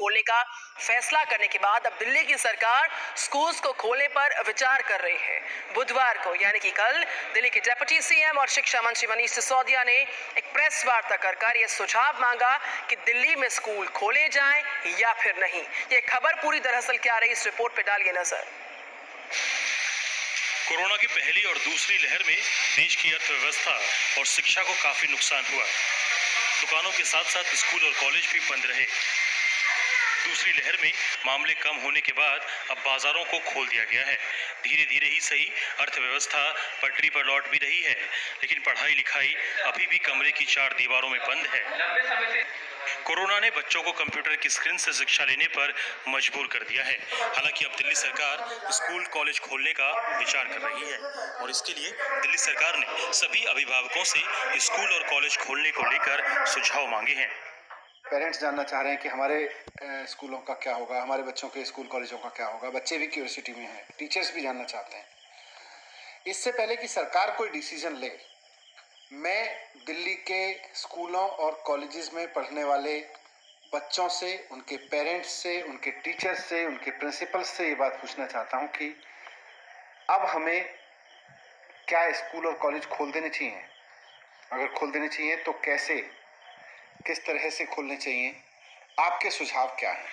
खोलने का फैसला करने के बाद अब दिल्ली की सरकार स्कूल्स को खोलने पर विचार कर रही है। बुधवार को यानी कि कल दिल्ली के डिप्टी सीएम और शिक्षा मंत्री मनीष सिसोदिया ने एक प्रेस वार्ता कर यह सुझाव मांगा कि दिल्ली में स्कूल खोले जाएं या फिर नहीं। ये खबर पूरी दरअसल क्या रही, इस रिपोर्ट पे डालिए नजर। कोरोना की पहली और दूसरी लहर में देश की अर्थव्यवस्था और शिक्षा को काफी नुकसान हुआ। दुकानों के साथ साथ स्कूल और कॉलेज भी बंद रहे। दूसरी लहर में मामले कम होने के बाद अब बाजारों को खोल दिया गया है। धीरे धीरे ही सही, अर्थव्यवस्था पटरी पर लौट भी रही है, लेकिन पढ़ाई लिखाई अभी भी कमरे की चार दीवारों में बंद है। कोरोना ने बच्चों को कंप्यूटर की स्क्रीन से शिक्षा लेने पर मजबूर कर दिया है। हालांकि अब दिल्ली सरकार स्कूल कॉलेज खोलने का विचार कर रही है और इसके लिए दिल्ली सरकार ने सभी अभिभावकों से स्कूल और कॉलेज खोलने को लेकर सुझाव मांगे हैं। पेरेंट्स जानना चाह रहे हैं कि हमारे स्कूलों का क्या होगा, हमारे बच्चों के स्कूल कॉलेजों का क्या होगा। बच्चे भी क्यूरियोसिटी में हैं, टीचर्स भी जानना चाहते हैं। इससे पहले कि सरकार कोई डिसीजन ले, मैं दिल्ली के स्कूलों और कॉलेजेस में पढ़ने वाले बच्चों से, उनके पेरेंट्स से, उनके टीचर्स से, उनके प्रिंसिपल्स से ये बात पूछना चाहता हूँ कि अब हमें क्या स्कूल और कॉलेज खोल देने चाहिए? अगर खोल देने चाहिए तो कैसे, किस तरह से खोलने चाहिए? आपके सुझाव क्या हैं?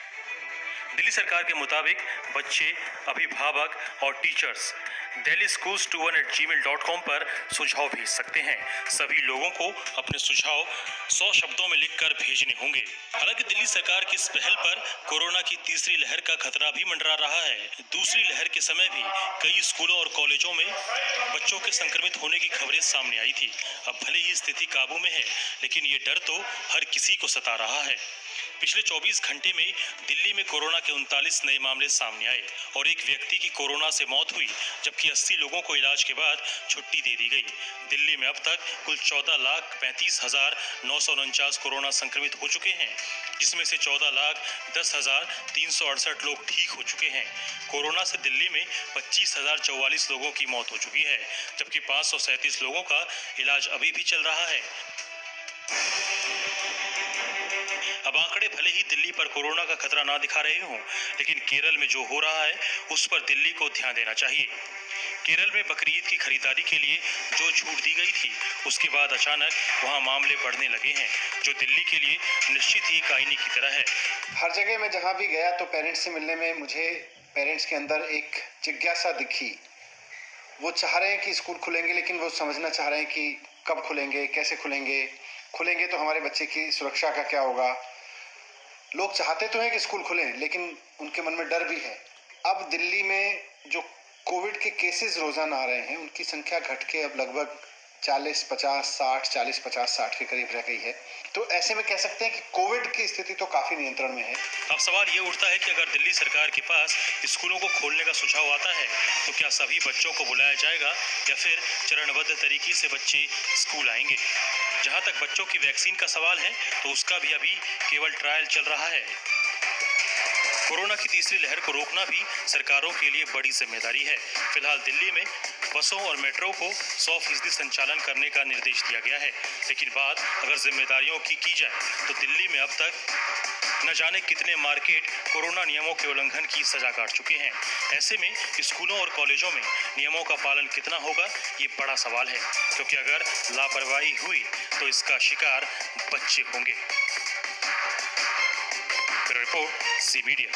दिल्ली सरकार के मुताबिक बच्चे, अभिभावक और टीचर्स delhischools21@gmail.com पर सुझाव भेज सकते हैं। सभी लोगों को अपने सुझाव 100 शब्दों में लिखकर भेजने होंगे। हालांकि दिल्ली सरकार की इस पहल पर कोरोना की तीसरी लहर का खतरा भी मंडरा रहा है। दूसरी लहर के समय भी कई स्कूलों और कॉलेजों में बच्चों के संक्रमित होने की खबरें सामने आई थी। अब भले ही स्थिति काबू में है, लेकिन ये डर तो हर किसी को सता रहा है। पिछले 24 घंटे में दिल्ली में कोरोना के 39 नए मामले सामने आए और एक व्यक्ति की कोरोना से मौत हुई, जबकि 80 लोगों को इलाज के बाद छुट्टी दे दी गई। दिल्ली में अब तक कुल 14,35,949 कोरोना संक्रमित हो चुके हैं, जिसमें से 14,10,368 लोग ठीक हो चुके हैं। कोरोना से दिल्ली में 25,044 लोगों की मौत हो चुकी है, जबकि 537 लोगों का इलाज अभी भी चल रहा है। अब आंकड़े भले ही दिल्ली पर कोरोना का खतरा ना दिखा रहे हों, लेकिन केरल में जो हो रहा है उस पर दिल्ली को ध्यान देना चाहिए। केरल में बकरीद की खरीदारी के लिए जो छूट दी गई थी, उसके बाद अचानक वहां मामले बढ़ने लगे हैं, जो दिल्ली के लिए निश्चित ही कायनी की तरह है। हर जगह मैं जहां भी गया तो पेरेंट्स से मिलने में मुझे पेरेंट्स के अंदर एक जिज्ञासा दिखी। वो चाह रहे हैं कि स्कूल खुलेंगे, लेकिन वो समझना चाह रहे हैं कि कब खुलेंगे, कैसे खुलेंगे, खुलेंगे तो हमारे बच्चे की सुरक्षा का क्या होगा। लोग चाहते तो हैं कि स्कूल खुलें, लेकिन उनके मन में डर भी है। अब दिल्ली में जो कोविड के केसेस रोजाना आ रहे हैं, उनकी संख्या घट के अब लगभग 40-50-60 के करीब रह गई है। तो ऐसे में कह सकते हैं कि कोविड की स्थिति तो काफी नियंत्रण में है। अब सवाल ये उठता है कि अगर दिल्ली सरकार के पास स्कूलों को खोलने का सुझाव आता है, तो क्या सभी बच्चों को बुलाया जाएगा या फिर चरणबद्ध तरीके से बच्चे स्कूल आएंगे? जहां तक बच्चों की वैक्सीन का सवाल है, तो उसका भी अभी केवल ट्रायल चल रहा है। कोरोना की तीसरी लहर को रोकना भी सरकारों के लिए बड़ी जिम्मेदारी है। फिलहाल दिल्ली में बसों और मेट्रो को 100% संचालन करने का निर्देश दिया गया है, लेकिन बात अगर जिम्मेदारियों की जाए तो दिल्ली में अब तक न जाने कितने मार्केट कोरोना नियमों के उल्लंघन की सजा काट चुके हैं। ऐसे में स्कूलों और कॉलेजों में नियमों का पालन कितना होगा, ये बड़ा सवाल है, क्योंकि अगर लापरवाही हुई तो इसका शिकार बच्चे होंगे। Report C media.